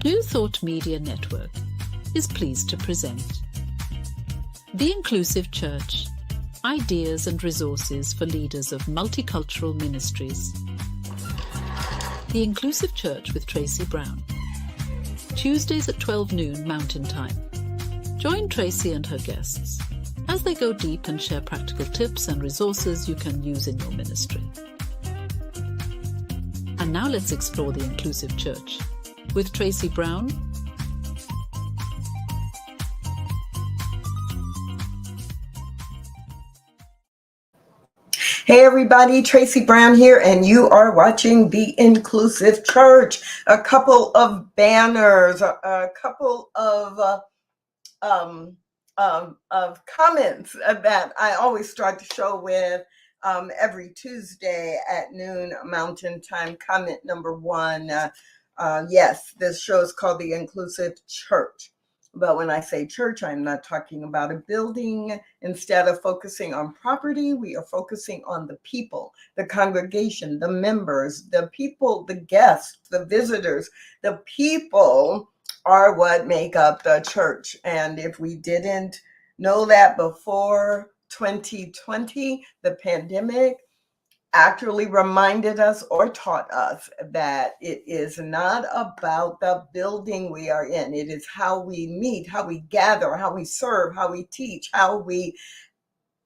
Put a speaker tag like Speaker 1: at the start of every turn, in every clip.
Speaker 1: New Thought Media Network is pleased to present The Inclusive Church, Ideas and Resources for Leaders of Multicultural Ministries. The Inclusive Church with Tracy Brown. Tuesdays at 12 noon Mountain Time. Join Tracy and her guests as they go deep and share practical tips and resources you can use in your ministry. And now let's explore the Inclusive Church with Tracy Brown.
Speaker 2: Hey everybody, Tracy Brown here, and you are watching The Inclusive Church. A couple of banners, a couple of comments that I always start the show with every Tuesday at noon Mountain Time. Comment number one, yes, this show is called The Inclusive Church. But when I say church, I'm not talking about a building. Instead of focusing on property, we are focusing on the people, the congregation, the members, the people, the guests, the visitors. The people are what make up the church. And if we didn't know that before 2020, the pandemic actually reminded us or taught us that it is not about the building we are in. It is how we meet, how we gather, how we serve, how we teach, how we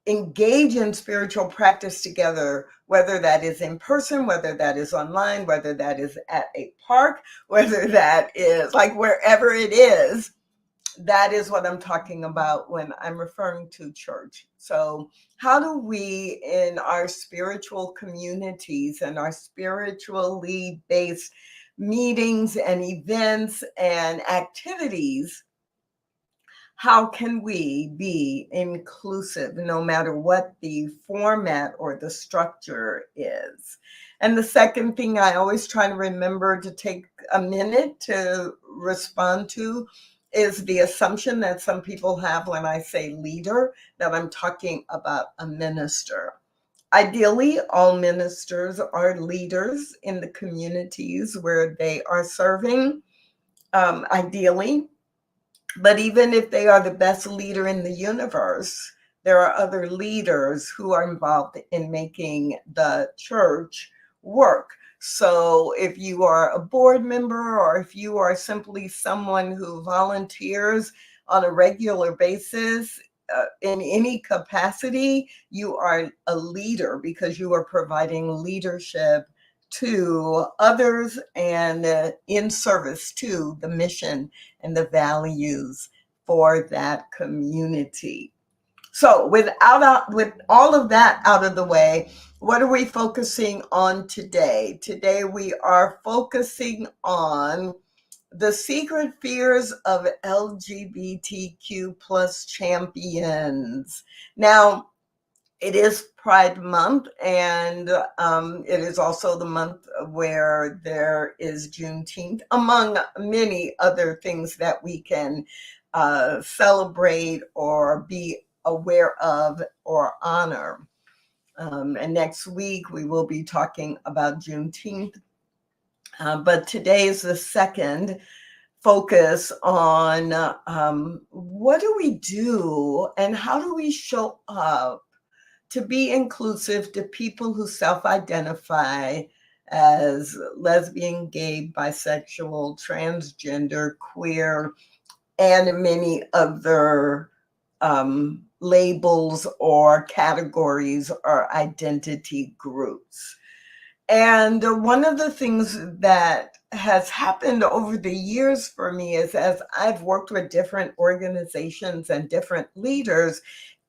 Speaker 2: engage in spiritual practice together, whether that is in person, whether that is online, whether that is at a park, whether that is like wherever it is. That is what I'm talking about when I'm referring to church. So how do we, in our spiritual communities and our spiritually based meetings and events and activities, how can we be inclusive no matter what the format or the structure is? And the second thing I always try to remember to take a minute to respond to is the assumption that some people have when I say leader, that I'm talking about a minister. Ideally, all ministers are leaders in the communities where they are serving, ideally. But even if they are the best leader in the universe, there are other leaders who are involved in making the church work. So if you are a board member or if you are simply someone who volunteers on a regular basis in any capacity, you are a leader because you are providing leadership to others and in service to the mission and the values for that community. So with all of that out of the way, what are we focusing on today? Today we are focusing on the secret fears of LGBTQ plus champions. Now, it is Pride Month, and it is also the month where there is Juneteenth, among many other things that we can celebrate or be aware of or honor. And next week we will be talking about Juneteenth. But today is the second focus on what do we do and how do we show up to be inclusive to people who self-identify as lesbian, gay, bisexual, transgender, queer, and many other labels or categories or identity groups. And one of the things that has happened over the years for me is as I've worked with different organizations and different leaders,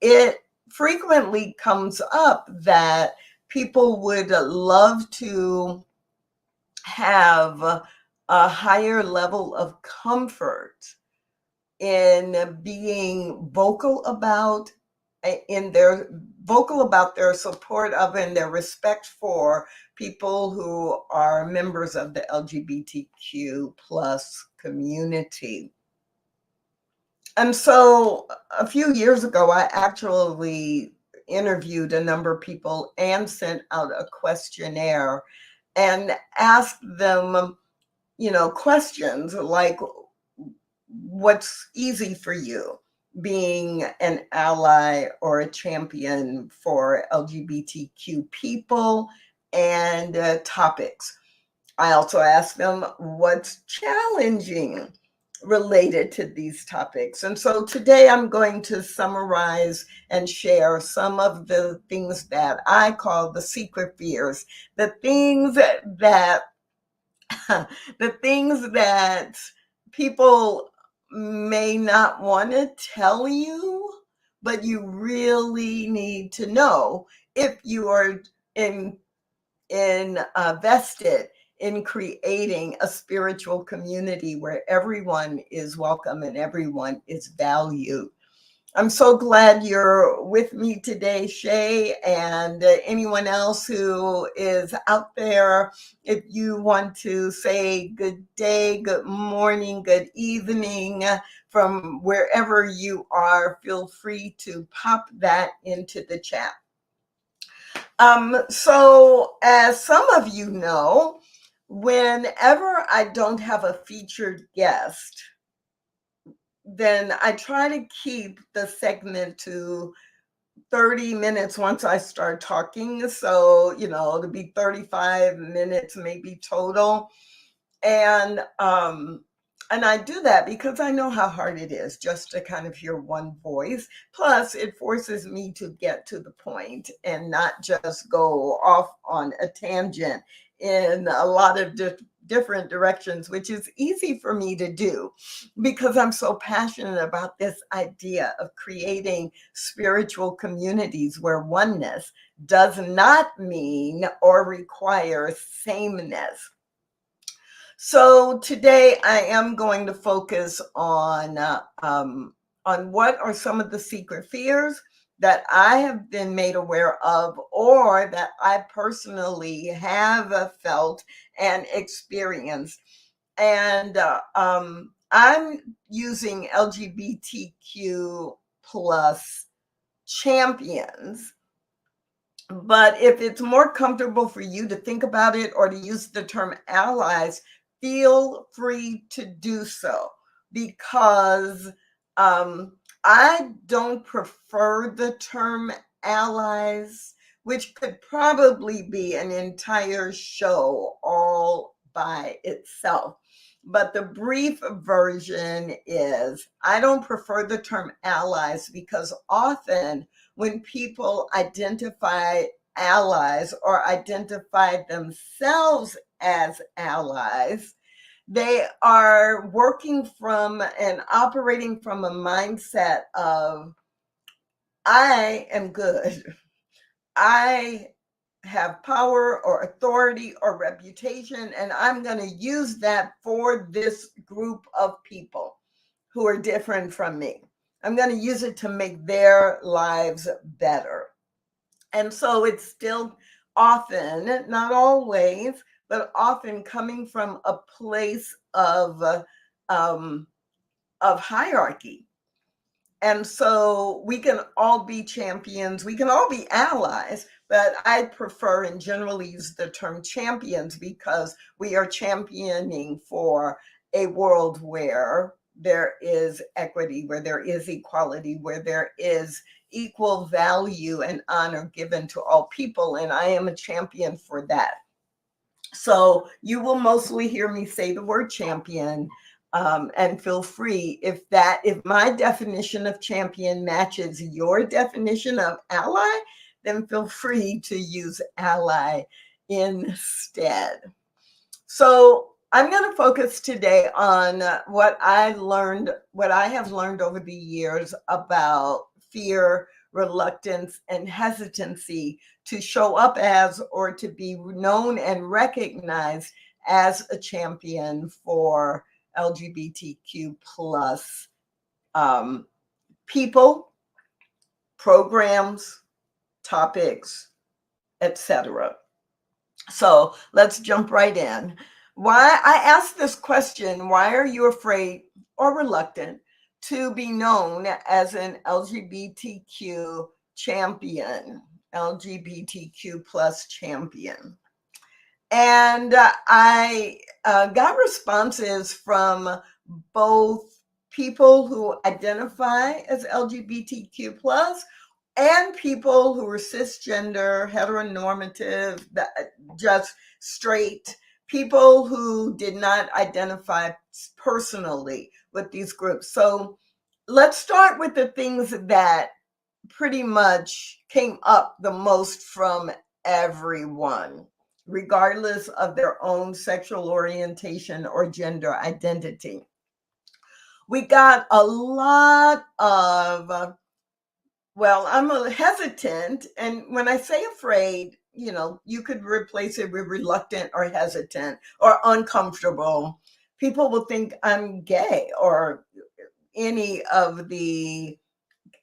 Speaker 2: it frequently comes up that people would love to have a higher level of comfort in being vocal about their support of and their respect for people who are members of the LGBTQ plus community. And so a few years ago, I actually interviewed a number of people and sent out a questionnaire and asked them questions like, what's easy for you being an ally or a champion for LGBTQ people and topics. I also ask them what's challenging related to these topics. And so today I'm going to summarize and share some of the things that I call the secret fears, the things that the things that people may not want to tell you, but you really need to know if you are invested in creating a spiritual community where everyone is welcome and everyone is valued. I'm so glad you're with me today, Shay, and anyone else who is out there. If you want to say good day, good morning, good evening from wherever you are, feel free to pop that into the chat. So as some of you know, whenever I don't have a featured guest, then I try to keep the segment to 30 minutes once I start talking. So, to be 35 minutes maybe total. And I do that because I know how hard it is just to kind of hear one voice. Plus, it forces me to get to the point and not just go off on a tangent in a lot of different directions, which is easy for me to do because I'm so passionate about this idea of creating spiritual communities where oneness does not mean or require sameness. So today I am going to focus on what are some of the secret fears that I have been made aware of or that I personally have felt and experienced. And I'm using LGBTQ plus champions. But if it's more comfortable for you to think about it or to use the term allies, feel free to do so, because I don't prefer the term allies, which could probably be an entire show all by itself. But the brief version is I don't prefer the term allies because often when people identify allies or identify themselves as allies, they are working from and operating from a mindset of, I am good. I have power or authority or reputation, and I'm going to use that for this group of people who are different from me. I'm going to use it to make their lives better. And so it's still often, not always, but often coming from a place of hierarchy. And so we can all be champions, we can all be allies, but I prefer and generally use the term champions because we are championing for a world where there is equity, where there is equality, where there is equal value and honor given to all people. And I am a champion for that. So you will mostly hear me say the word champion. And feel free if my definition of champion matches your definition of ally, then feel free to use ally instead. So I'm going to focus today on what I have learned over the years about fear, reluctance, and hesitancy to show up as or to be known and recognized as a champion for LGBTQ plus people, programs, topics, etc. So let's jump right in. Why I asked this question, why are you afraid or reluctant to be known as an LGBTQ champion, LGBTQ plus champion? And I got responses from both people who identify as LGBTQ plus and people who are cisgender, heteronormative, just straight, people who did not identify personally with these groups. So let's start with the things that pretty much came up the most from everyone, regardless of their own sexual orientation or gender identity. We got a lot of, well, I'm hesitant. And when I say afraid, you could replace it with reluctant or hesitant or uncomfortable. People will think I'm gay or any of the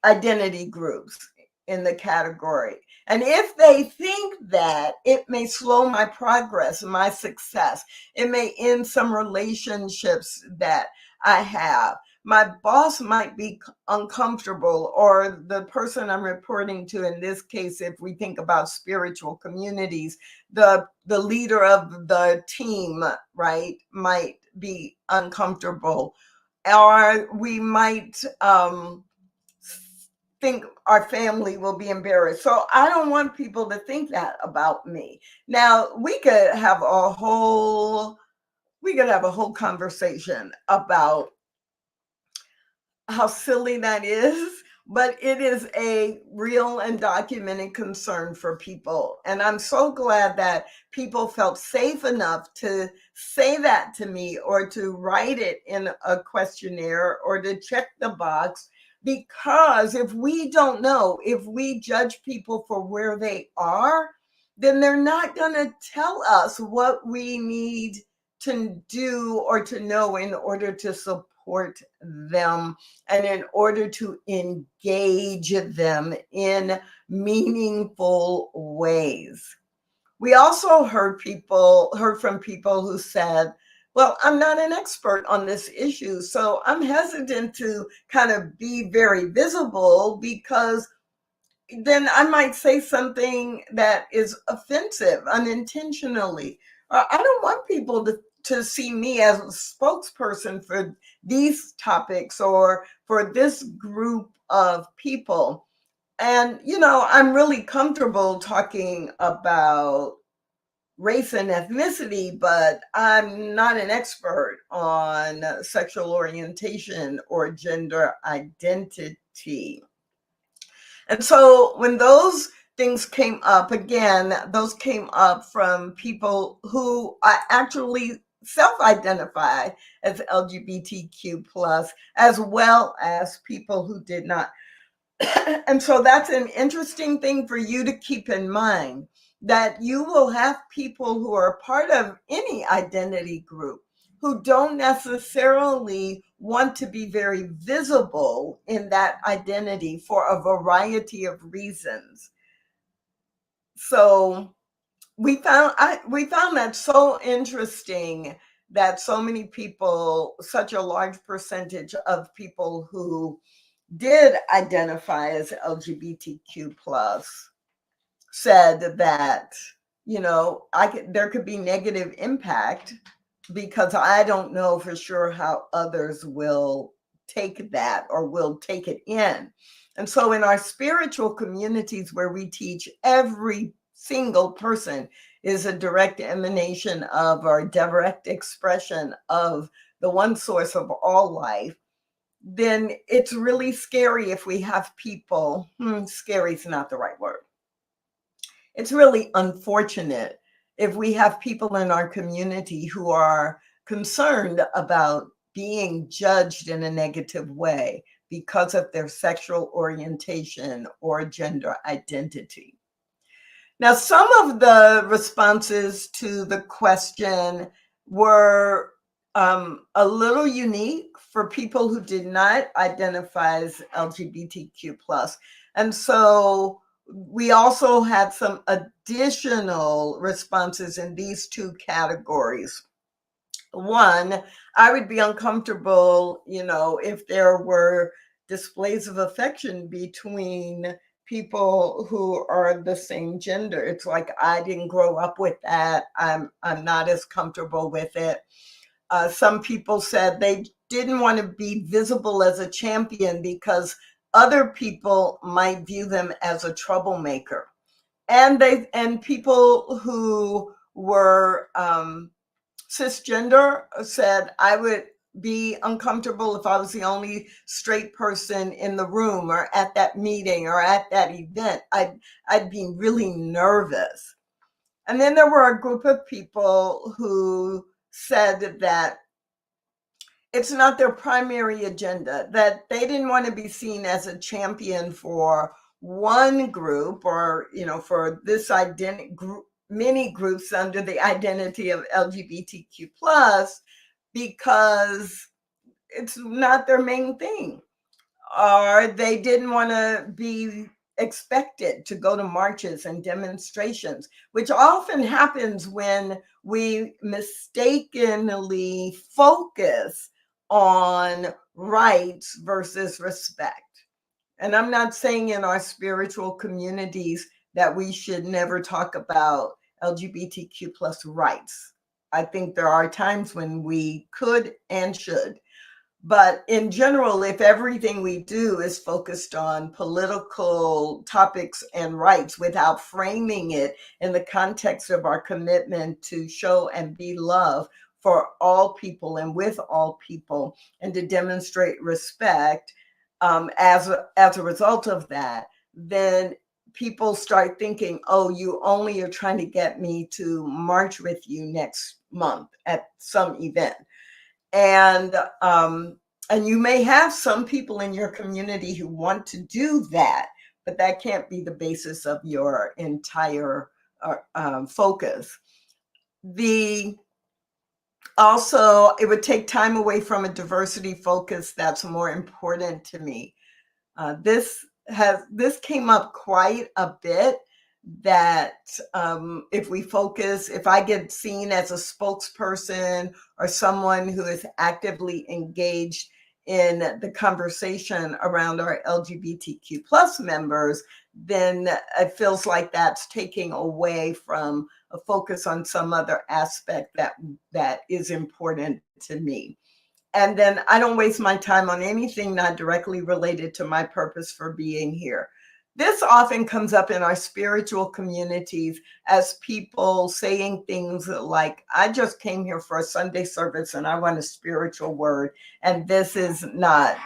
Speaker 2: identity groups in the category. And if they think that, it may slow my progress, my success. It may end some relationships that I have. My boss might be uncomfortable, or the person I'm reporting to, in this case, if we think about spiritual communities, the leader of the team, right, might be uncomfortable. Or we might think our family will be embarrassed. So I don't want people to think that about me. Now, we could have a whole conversation about how silly that is, but it is a real and documented concern for people. And I'm so glad that people felt safe enough to say that to me, or to write it in a questionnaire, or to check the box. Because if we don't know, if we judge people for where they are, then they're not going to tell us what we need to do or to know in order to support them and in order to engage them in meaningful ways. We also heard from people who said, well, I'm not an expert on this issue, so I'm hesitant to kind of be very visible, because then I might say something that is offensive unintentionally. I don't want people to see me as a spokesperson for these topics or for this group of people. And, I'm really comfortable talking about race and ethnicity, but I'm not an expert on sexual orientation or gender identity. And so when those things came up, again, those came up from people who actually self-identify as LGBTQ plus, as well as people who did not. And so that's an interesting thing for you to keep in mind, that you will have people who are part of any identity group who don't necessarily want to be very visible in that identity for a variety of reasons. So we found that so interesting, that so many people, such a large percentage of people who did identify as LGBTQ plus, said that, there could be negative impact because I don't know for sure how others will take that or will take it in. And so in our spiritual communities where we teach every single person is a direct emanation of, or direct expression of, the one source of all life, then it's really scary if we have people, scary is not the right word. It's really unfortunate if we have people in our community who are concerned about being judged in a negative way because of their sexual orientation or gender identity. Now, some of the responses to the question were a little unique for people who did not identify as LGBTQ plus. And so we also had some additional responses in these two categories. One, I would be uncomfortable, if there were displays of affection between people who are the same gender. It's like I didn't grow up with that. I'm not as comfortable with it. Some people said they didn't want to be visible as a champion because other people might view them as a troublemaker. And people who were cisgender said I would be uncomfortable if I was the only straight person in the room or at that meeting or at that event. I'd be really nervous. And then there were a group of people who said that it's not their primary agenda, that they didn't want to be seen as a champion for one group or, for this group, many groups under the identity of LGBTQ plus, because it's not their main thing. Or they didn't want to be expected to go to marches and demonstrations, which often happens when we mistakenly focus on rights versus respect. And I'm not saying in our spiritual communities that we should never talk about LGBTQ plus rights. I think there are times when we could and should. But in general, if everything we do is focused on political topics and rights without framing it in the context of our commitment to show and be love for all people and with all people, and to demonstrate respect as a result of that, then people start thinking, oh, you only are trying to get me to march with you next month at some event. And you may have some people in your community who want to do that, but that can't be the basis of your entire focus. Also, it would take time away from a diversity focus that's more important to me. This came up quite a bit, that if I get seen as a spokesperson or someone who is actively engaged in the conversation around our LGBTQ plus members, then it feels like that's taking away from a focus on some other aspect that is important to me. And then I don't waste my time on anything not directly related to my purpose for being here. This often comes up in our spiritual communities as people saying things like, I just came here for a Sunday service and I want a spiritual word. And this is not,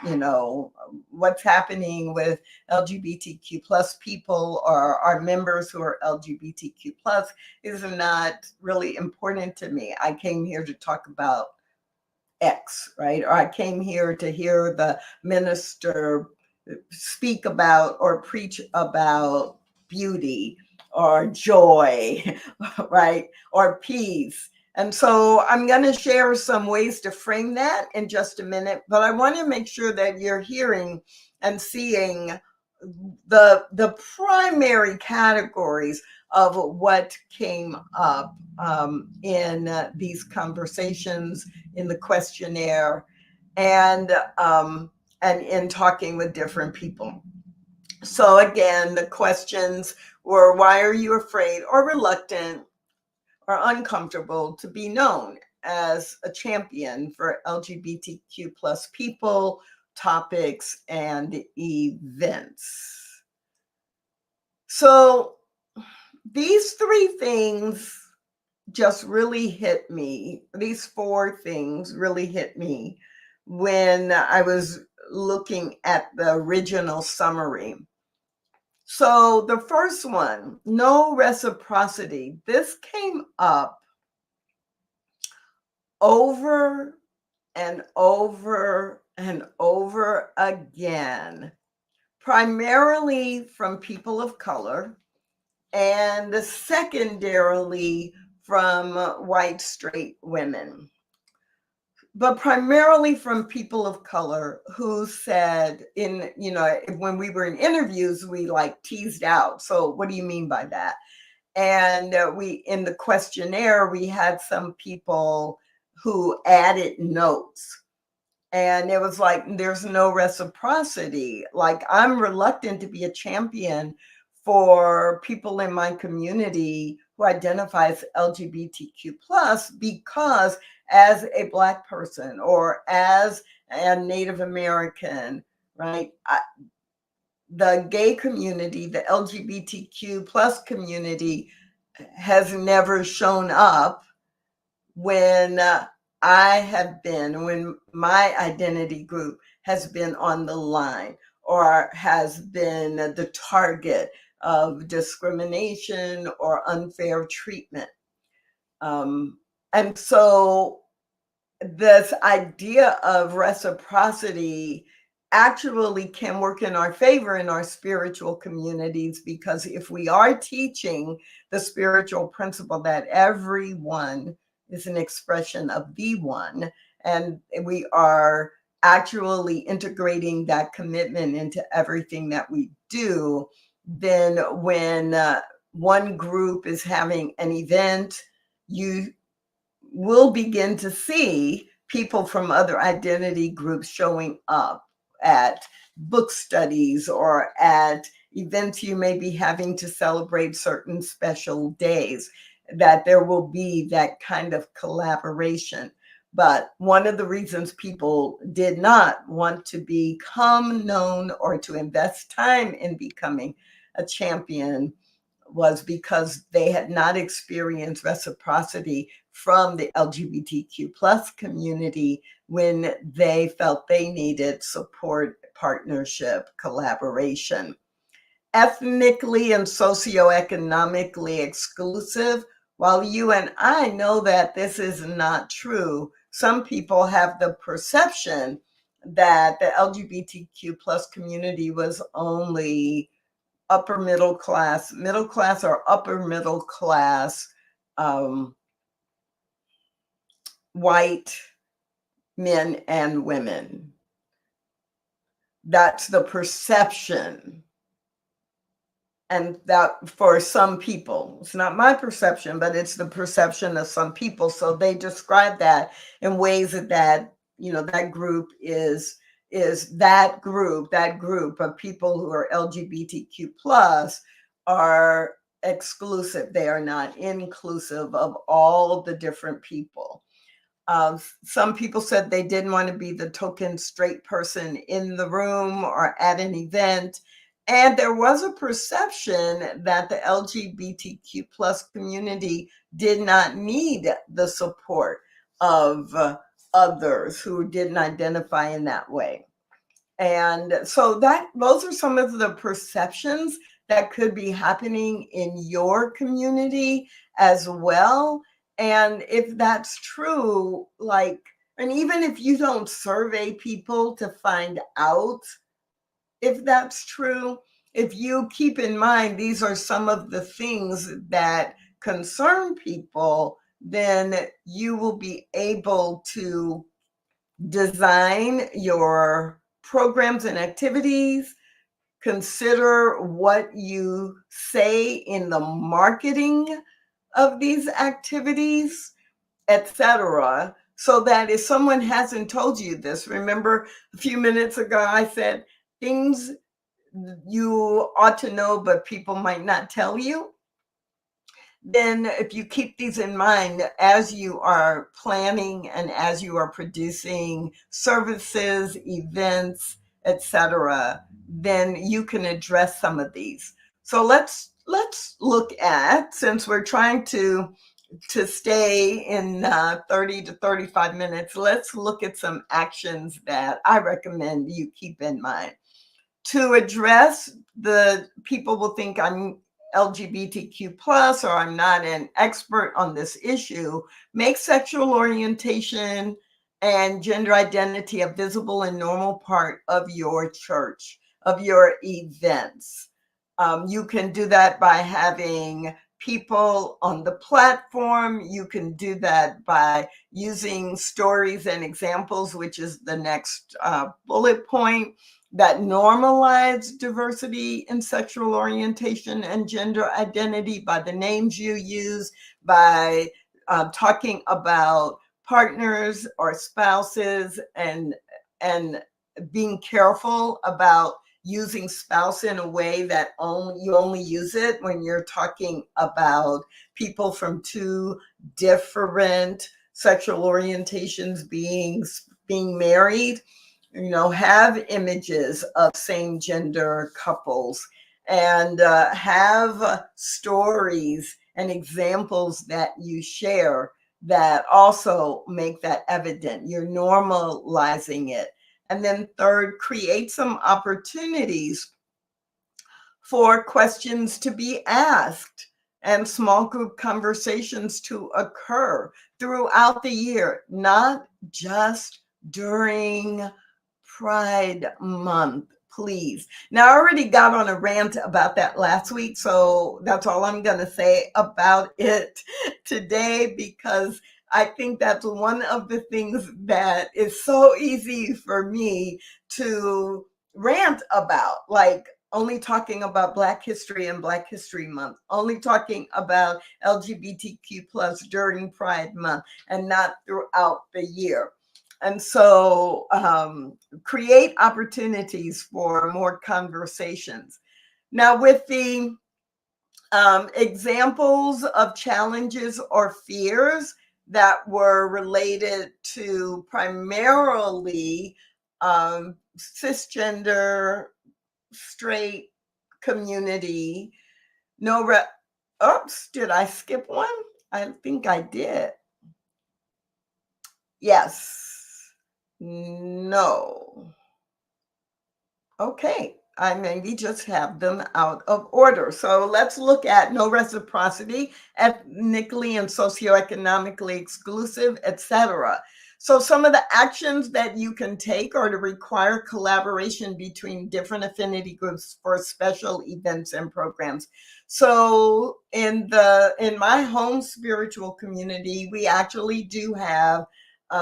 Speaker 2: what's happening with LGBTQ plus people or our members who are LGBTQ plus is not really important to me. I came here to talk about X, right? Or I came here to hear the minister speak about or preach about beauty or joy, right? Or peace. And so I'm going to share some ways to frame that in just a minute, but I want to make sure that you're hearing and seeing the primary categories of what came up in these conversations, in the questionnaire, and in talking with different people. So again, the questions were, why are you afraid or reluctant or uncomfortable to be known as a champion for LGBTQ plus people, topics, and events? So these three things just really hit me. These four things really hit me when I was looking at the original summary. So the first one, no reciprocity. This came up over and over and over again, primarily from people of color, and secondarily from white straight women, but primarily from people of color who said, when we were in interviews, we teased out, so what do you mean by that? And in the questionnaire, we had some people who added notes. And it was like, there's no reciprocity. Like, I'm reluctant to be a champion for people in my community who identify as LGBTQ plus, because as a Black person or as a Native American, right? The gay community, the LGBTQ plus community has never shown up when when my identity group has been on the line or has been the target of discrimination or unfair treatment. And so this idea of reciprocity actually can work in our favor in our spiritual communities, because if we are teaching the spiritual principle that everyone is an expression of the one, and we are actually integrating that commitment into everything that we do, then when one group is having an event, you we'll begin to see people from other identity groups showing up at book studies or at events you may be having to celebrate certain special days, that there will be that kind of collaboration. But one of the reasons people did not want to become known or to invest time in becoming a champion was because they had not experienced reciprocity from the LGBTQ plus community when they felt they needed support, partnership, collaboration. Ethnically and socioeconomically exclusive, while you and I know that this is not true, some people have the perception that the LGBTQ plus community was only upper middle class or upper middle class white men and women. That's the perception. And that for some people, it's not my perception, but it's the perception of some people. So they describe that in ways that that group is that group of people who are LGBTQ plus are exclusive. They are not inclusive of all the different people. Some people said they didn't want to be the token straight person in the room or at an event. And there was a perception that the LGBTQ plus community did not need the support of others who didn't identify in that way. And so those are some of the perceptions that could be happening in your community as well. And if that's true, and even if you don't survey people to find out if that's true, if you keep in mind these are some of the things that concern people, then you will be able to design your programs and activities, consider what you say in the marketing of these activities, etc. So that if someone hasn't told you this, remember a few minutes ago I said things you ought to know but people might not tell you. Then if you keep these in mind as you are planning and as you are producing services, events, etc., then you can address some of these. So let's look at, since we're trying to stay in 30 to 35 minutes, let's look at some actions that I recommend you keep in mind. To address the people will think I'm LGBTQ plus or I'm not an expert on this issue, make sexual orientation and gender identity a visible and normal part of your church, of your events. You can do that by having people on the platform. You can do that by using stories and examples, which is the next bullet point, that normalize diversity in sexual orientation and gender identity by the names you use, by talking about partners or spouses and and being careful about using spouse in a way that you only use it when you're talking about people from two different sexual orientations being married. Have images of same gender couples, and have stories and examples that you share that also make that evident. You're normalizing it. And then third, create some opportunities for questions to be asked and small group conversations to occur throughout the year, not just during Pride Month, please. Now, I already got on a rant about that last week, so that's all I'm going to say about it today, because I think that's one of the things that is so easy for me to rant about, like only talking about Black History and Black History Month, only talking about LGBTQ plus during Pride Month, and not throughout the year. And so create opportunities for more conversations. Now, with the examples of challenges or fears that were related to primarily cisgender, straight community, oops, did I skip one? I think I did. Yes. No. Okay, I maybe just have them out of order. So let's look at no reciprocity, ethnically and socioeconomically exclusive, etc. So some of the actions that you can take are to require collaboration between different affinity groups for special events and programs. So in my home spiritual community, we actually do have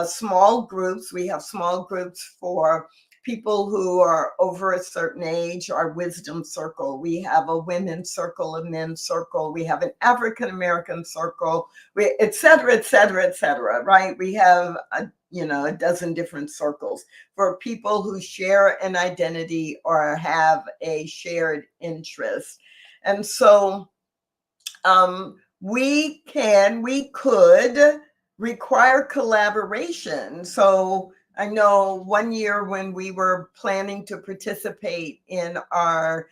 Speaker 2: small groups. We have small groups for people who are over a certain age, our wisdom circle. We have a women's circle, a men's circle. We have an African-American circle, et cetera, et cetera, et cetera, right? We have a dozen different circles for people who share an identity or have a shared interest. And so we could require collaboration. So I know one year when we were planning to participate in our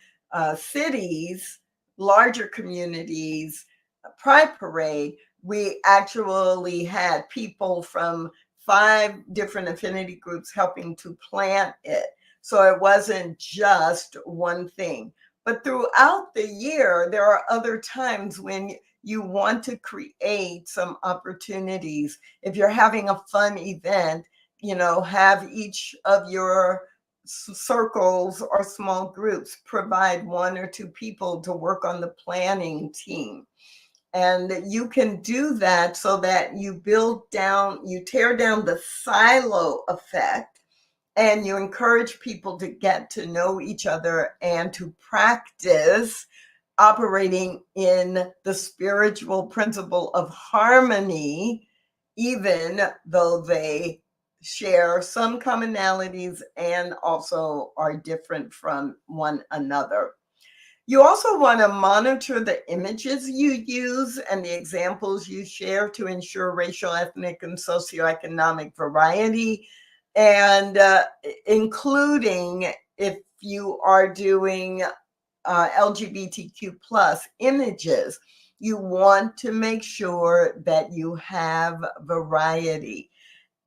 Speaker 2: cities, larger communities, Pride Parade, we actually had people from 5 different affinity groups helping to plan it. So it wasn't just one thing. But throughout the year, there are other times when you want to create some opportunities. If you're having a fun event, have each of your circles or small groups provide 1 or 2 people to work on the planning team. And you can do that so that you tear down the silo effect, and you encourage people to get to know each other and to practice operating in the spiritual principle of harmony, even though they share some commonalities and also are different from one another. You also want to monitor the images you use and the examples you share to ensure racial, ethnic, and socioeconomic variety, and including if you are doing LGBTQ plus images, you want to make sure that you have variety,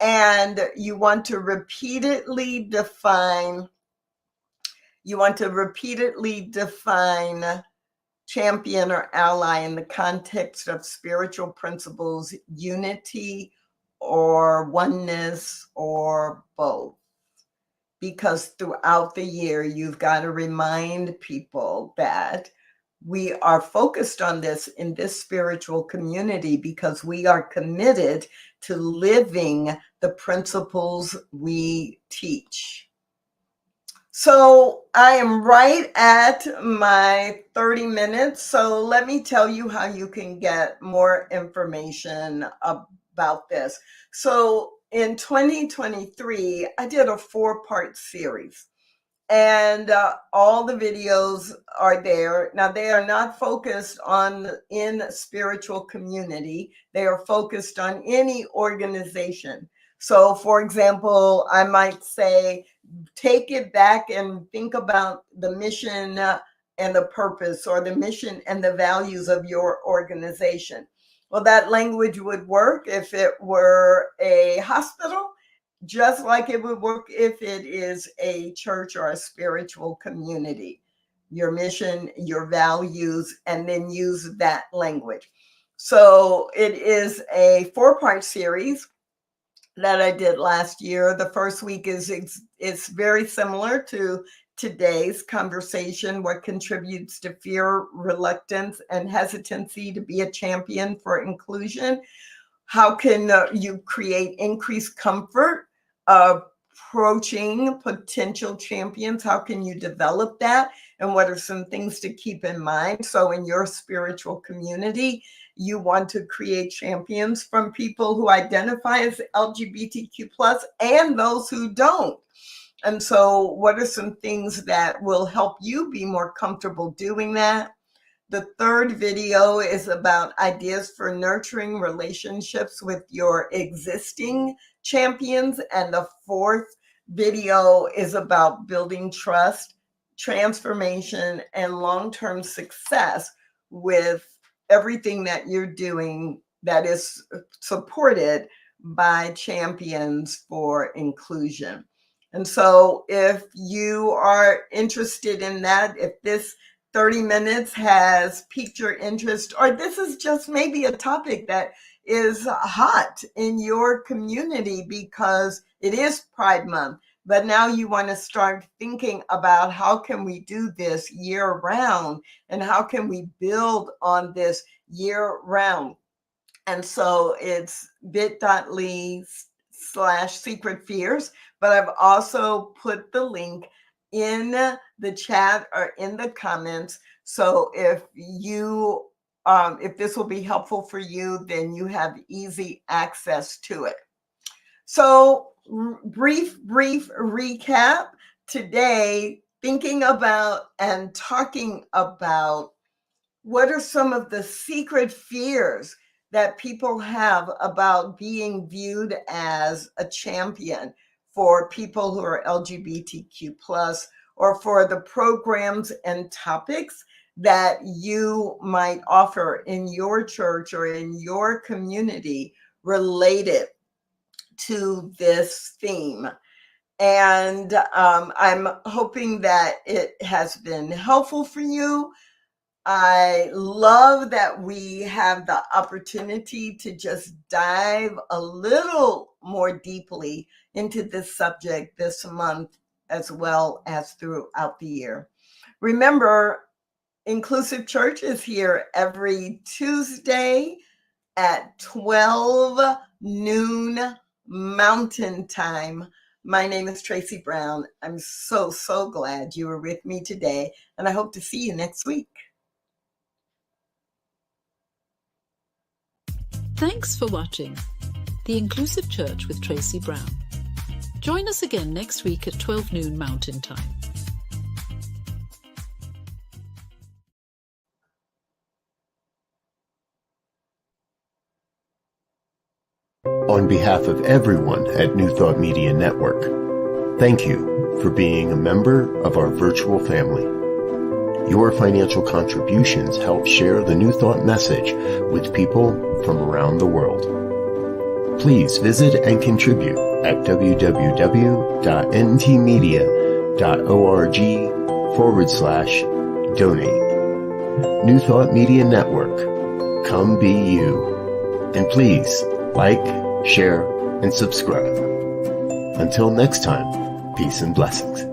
Speaker 2: and you want to repeatedly define champion or ally in the context of spiritual principles, unity or oneness or both. Because throughout the year, you've got to remind people that we are focused on this in this spiritual community because we are committed to living the principles we teach. So I am right at my 30 minutes. So let me tell you how you can get more information about this. So in 2023, I did a 4-part series. And all the videos are there. Now, they are not focused on in spiritual community. They are focused on any organization. So, for example, I might say, take it back and think about the mission and the purpose, or the mission and the values of your organization. Well, that language would work if it were a hospital, just like it would work if it is a church or a spiritual community. Your mission, your values, and then use that language. So it is a 4-part series that I did last year. The first week is very similar to today's conversation: what contributes to fear, reluctance, and hesitancy to be a champion for inclusion. How can you create increased comfort approaching potential champions? How can you develop that? And what are some things to keep in mind? So in your spiritual community, you want to create champions from people who identify as LGBTQ plus and those who don't. And so what are some things that will help you be more comfortable doing that? The third video is about ideas for nurturing relationships with your existing champions. And the fourth video is about building trust, transformation, and long-term success with everything that you're doing that is supported by champions for inclusion. And so if you are interested in that, if this 30 minutes has piqued your interest, or this is just maybe a topic that is hot in your community because it is Pride Month, but now you want to start thinking about how can we do this year round, and how can we build on this year round. And so it's bit.ly/secret fears, but I've also put the link in the chat or in the comments. So if you, if this will be helpful for you, then you have easy access to it. So brief recap today, thinking about and talking about what are some of the secret fears that people have about being viewed as a champion for people who are LGBTQ plus, or for the programs and topics that you might offer in your church or in your community related to this theme. And I'm hoping that it has been helpful for you. I love that we have the opportunity to just dive a little more deeply into this subject this month, as well as throughout the year. Remember, Inclusive Church is here every Tuesday at 12 noon Mountain Time. My name is Tracy Brown. I'm so glad you were with me today, and I hope to see you next week.
Speaker 1: Thanks for watching The Inclusive Church with Tracy Brown. Join us again next week at 12 noon Mountain Time.
Speaker 3: On behalf of everyone at New Thought Media Network, thank you for being a member of our virtual family. Your financial contributions help share the New Thought message with people from around the world. Please visit and contribute at www.ntmedia.org/donate. New Thought Media Network, come be you. And please like, share, and subscribe. Until next time, peace and blessings.